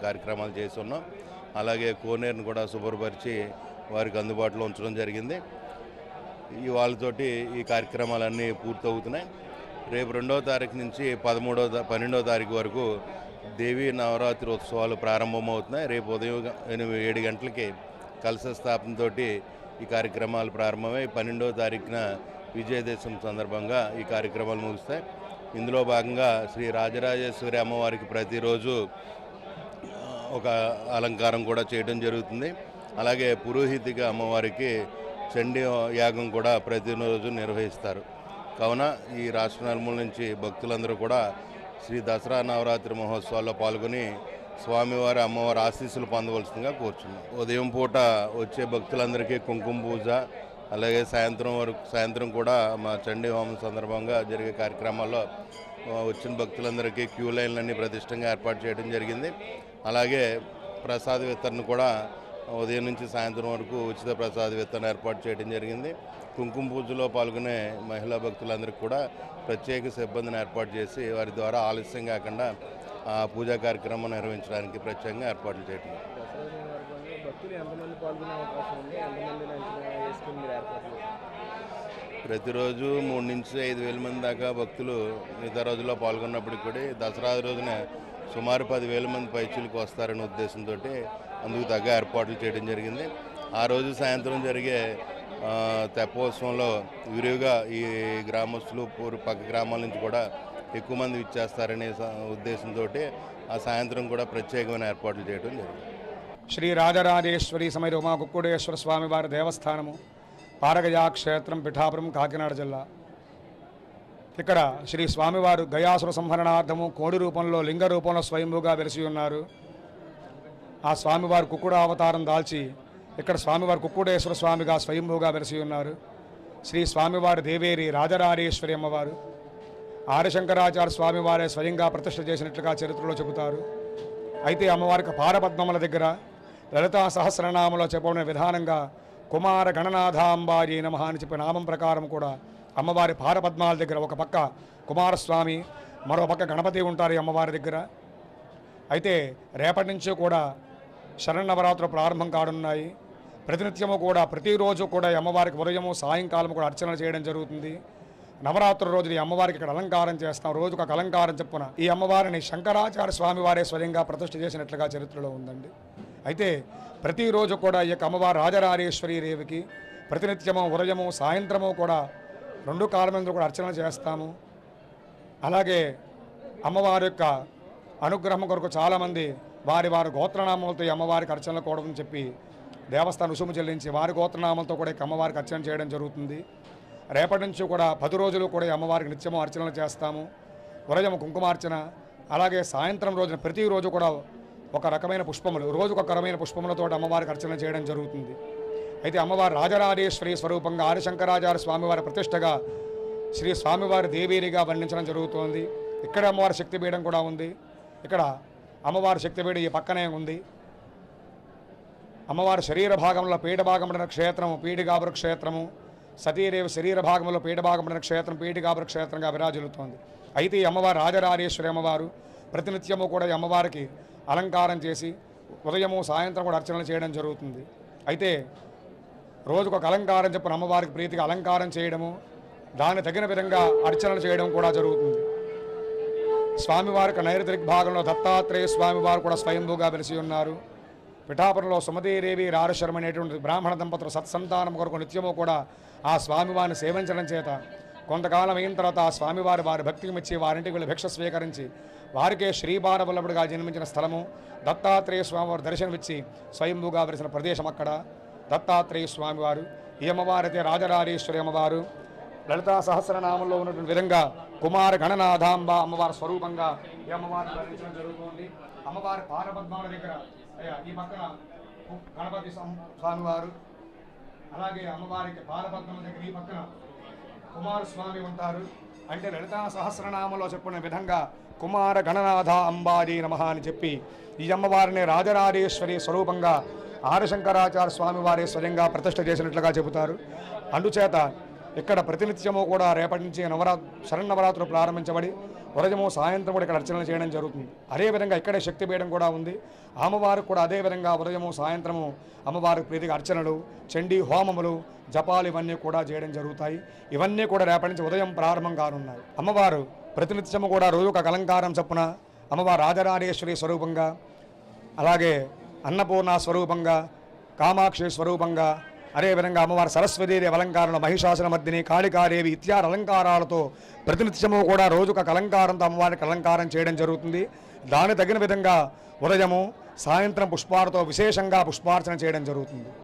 కార్యక్రమాలు చేస్తున్నాం. అలాగే కోనేరును కూడా శుభ్రపరిచి వారికి అందుబాటులో ఉంచడం జరిగింది. వాళ్ళతోటి ఈ కార్యక్రమాలన్నీ పూర్తవుతున్నాయి. రేపు 2వ తారీఖు నుంచి 12వ తారీఖు వరకు దేవీ నవరాత్రి ఉత్సవాలు ప్రారంభమవుతున్నాయి. రేపు ఉదయం 7 గంటలకి కలశ స్థాపనతో ఈ కార్యక్రమాలు ప్రారంభమై 12వ తారీఖున విజయదశమి సందర్భంగా ఈ కార్యక్రమాలు ముగుస్తాయి. ఇందులో భాగంగా శ్రీ రాజరాజేశ్వరి అమ్మవారికి ప్రతిరోజు ఒక అలంకారం కూడా చేయడం జరుగుతుంది. అలాగే పురోహితిగా అమ్మవారికి చండీ యాగం కూడా ప్రతిరోజు నిర్వహిస్తారు. కావున ఈ రాష్ట్ర నలుమూల నుంచి భక్తులందరూ కూడా శ్రీ దసరా నవరాత్రి మహోత్సవాల్లో పాల్గొని స్వామివారి అమ్మవారి ఆశీస్సులు పొందవలసిందిగా కోరుచున్నాం. ఉదయం పూట వచ్చే భక్తులందరికీ కుంకుమ పూజ, అలాగే సాయంత్రం కూడా మా చండీ హోమం సందర్భంగా జరిగే కార్యక్రమాల్లో వచ్చిన భక్తులందరికీ క్యూ లైన్లన్నీ ప్రతిష్టంగా ఏర్పాటు చేయడం జరిగింది. అలాగే ప్రసాద వితరణ కూడా ఉదయం నుంచి సాయంత్రం వరకు ఉచిత ప్రసాద వితరణ ఏర్పాటు చేయడం జరిగింది. కుంకుమ పూజలో పాల్గొనే మహిళా భక్తులందరికీ కూడా ప్రత్యేక సిబ్బందిని ఏర్పాటు చేసి వారి ద్వారా ఆలస్యం కాకుండా ఆ పూజా కార్యక్రమం నిర్వహించడానికి ప్రత్యేకంగా ఏర్పాట్లు చేయడం. ప్రతిరోజు 3 నుంచి 5 వేల మంది దాకా భక్తులు మిగతా రోజుల్లో పాల్గొన్నప్పటికీ కూడా దసరా రోజున సుమారు 10,000 మంది పైచులకు వస్తారనే ఉద్దేశంతో అందుకు తగ్గ ఏర్పాట్లు చేయడం జరిగింది. ఆ రోజు సాయంత్రం జరిగే తెప్పోత్సవంలో విరివిగా ఈ గ్రామస్తులు పక్క గ్రామాల నుంచి కూడా ఎక్కువ మంది ఇచ్చేస్తారనే ఉద్దేశంతో ఆ సాయంత్రం కూడా ప్రత్యేకమైన ఏర్పాట్లు చేయడం జరిగింది. శ్రీ రాజరాజేశ్వరి సమేత ఉమా కుక్కుడేశ్వర స్వామివారి దేవస్థానము, పారగజా క్షేత్రం, పిఠాపురం, కాకినాడ జిల్లా. ఇక్కడ శ్రీ స్వామివారు గయాసుర సంహరణార్థము కోడి రూపంలో, లింగ రూపంలో స్వయంభూగా వెలిసి ఉన్నారు. ఆ స్వామివారు కుక్కుడ అవతారం దాల్చి ఇక్కడ స్వామివారు కుక్కుడేశ్వర స్వామిగా స్వయంభూగా వెలిసి ఉన్నారు. శ్రీ స్వామివారి దేవేరి రాజరాజేశ్వరి అమ్మవారు ఆదిశంకరాచార్య స్వామివారే స్వయంగా ప్రతిష్ఠ చేసినట్లుగా చరిత్రలో చెబుతారు. అయితే అమ్మవారికి పారపద్మముల దగ్గర లలితా సహస్రనామంలో చెప్పబడిన విధానంగా కుమార గణనాథాంబాజీ నమః అని చెప్పిన నామం ప్రకారం కూడా అమ్మవారి పారపద్మాల దగ్గర ఒక పక్క కుమారస్వామి, మరో పక్క గణపతి ఉంటారు ఈ అమ్మవారి దగ్గర. అయితే రేపటి నుంచి కూడా శరన్నవరాత్రులు ప్రారంభం కానున్నాయి. ప్రతినిత్యము కూడా ప్రతిరోజు కూడా ఈ అమ్మవారికి ఉదయము సాయంకాలం కూడా అర్చన చేయడం జరుగుతుంది. నవరాత్రుల రోజున ఈ అమ్మవారికి ఇక్కడ అలంకారం చేస్తాం. రోజుకు ఒక అలంకారం చెప్పున ఈ అమ్మవారిని శంకరాచార్య స్వామివారే స్వయంగా ప్రతిష్ఠ చేసినట్లుగా చరిత్రలో ఉందండి. అయితే ప్రతిరోజు కూడా ఈ యొక్క అమ్మవారు రాజరాజేశ్వరి దేవికి ప్రతినిత్యము ఉదయము సాయంత్రము కూడా 2 కాలమందు కూడా అర్చన చేస్తాము. అలాగే అమ్మవారి యొక్క అనుగ్రహం కొరకు చాలామంది వారి గోత్రనామాలతో ఈ అమ్మవారికి అర్చనలు కూడదని చెప్పి దేవస్థానం రుసుము చెల్లించి వారి గోత్రనామాలతో కూడా ఈ అమ్మవారికి అర్చన చేయడం జరుగుతుంది. రేపటి నుంచి కూడా 10 రోజులు కూడా ఈ అమ్మవారికి నిత్యము అర్చనలు చేస్తాము. ఉదయం కుంకుమార్చన, అలాగే సాయంత్రం రోజున ప్రతిరోజు కూడా ఒక రకమైన పుష్పములు, రోజుకు ఒక రకమైన పుష్పములతో అమ్మవారికి అర్చన చేయడం జరుగుతుంది. అయితే అమ్మవారు రాజరాజేశ్వరి స్వరూపంగా ఆదిశంకరాచార్య స్వామివారి ప్రతిష్టగా శ్రీ స్వామివారి దేవేరిగా వర్ణించడం జరుగుతోంది. ఇక్కడ అమ్మవారి శక్తిపీఠం కూడా ఉంది. ఇక్కడ అమ్మవారి శక్తిపీఠం ఈ పక్కనే ఉంది. అమ్మవారి శరీర భాగంలో పీఠ భాగంలో క్షేత్రము పీఠిగాపుర క్షేత్రము, సతీదేవి శరీర భాగంలో పీఠభాగమైన క్షేత్రం పీఠిగాపుర క్షేత్రంగా విరాజిల్లుతోంది. అయితే ఈ అమ్మవారు రాజరాజేశ్వరి అమ్మవారు ప్రతినిత్యము కూడా ఈ అమ్మవారికి అలంకారం చేసి ఉదయము సాయంత్రం కూడా అర్చనలు చేయడం జరుగుతుంది. అయితే రోజుకు ఒక అలంకారం చెప్పిన అమ్మవారికి ప్రీతిగా అలంకారం చేయడము, దానికి తగిన విధంగా అర్చనలు చేయడం కూడా జరుగుతుంది. స్వామివారికి నైరుతి భాగంలో దత్తాత్రేయ స్వామివారు కూడా స్వయంభూగా వెలిసి ఉన్నారు. పిఠాపురంలో సుమతీదేవి రారశర్మ అనేటువంటి బ్రాహ్మణ దంపతులు సత్సంతానం కొరకు నిత్యము కూడా ఆ స్వామివారిని సేవించడం చేత కొంతకాలం అయిన తర్వాత ఆ స్వామివారి వారి భక్తికి మెచ్చి వారింటికి వెళ్ళి భిక్ష స్వీకరించి వారికే శ్రీబాలవల్లభుడిగా జన్మించిన స్థలము దత్తాత్రేయ స్వామివారు దర్శనమిచ్చి స్వయంభూగా వెలిసిన ప్రదేశం అక్కడ దత్తాత్రేయ స్వామివారు. ఈ అమ్మవారైతే రాజరాజేశ్వరి అమ్మవారు లలితా సహస్రనామంలో ఉన్నటువంటి విధంగా కుమార గణనాథాంబ అమ్మవారి స్వరూపంగా ఈ అమ్మవారిని వర్ణించడం జరుగుతుంది. అమ్మవారి పారపద్మాల దగ్గర ఈ పక్కన గణపతి స్వామివారు, అలాగే అమ్మవారికి పారపద్మల దగ్గర ఈ పక్కన కుమారస్వామి ఉంటారు. అంటే లలితా సహస్రనామంలో చెప్పిన విధంగా కుమార గణనాథ అంబాజీ నమః అని చెప్పి ఈ అమ్మవారిని రాజరాజేశ్వరి స్వరూపంగా ఆదిశంకరాచార్య స్వామివారే స్వయంగా ప్రతిష్ఠ చేసినట్లుగా చెబుతారు. అందుచేత ఇక్కడ ప్రతినిత్యము కూడా రేపటి నుంచి శరన్నవరాత్రులు ప్రారంభించబడి ఉదయము సాయంత్రం కూడా ఇక్కడ అర్చనలు చేయడం జరుగుతుంది. అదేవిధంగా ఇక్కడే శక్తి పీఠం కూడా ఉంది. అమ్మవారికి కూడా అదేవిధంగా ఉదయము సాయంత్రము అమ్మవారికి ప్రీతిగా అర్చనలు, చండీ హోమములు, జపాలు ఇవన్నీ కూడా చేయడం జరుగుతాయి. ఇవన్నీ కూడా రేపటి నుంచి ఉదయం ప్రారంభం కానున్నాయి. అమ్మవారు ప్రతినిత్యము కూడా రోజు ఒక అలంకారం చొప్పున అమ్మవారు రాజరాజేశ్వరి స్వరూపంగా, అలాగే అన్నపూర్ణ స్వరూపంగా, కామాక్షి స్వరూపంగా, అదేవిధంగా అమ్మవారి సరస్వతీదేవి అలంకారంలో మహిషాసురమర్దిని, కాళికాదేవి ఇత్యాది అలంకారాలతో ప్రతినిత్యము కూడా రోజుక అలంకారంతో అమ్మవారికి అలంకారం చేయడం జరుగుతుంది. దాని తగిన విధంగా ఉదయము సాయంత్రం పుష్పాలతో విశేషంగా పుష్పార్చన చేయడం జరుగుతుంది.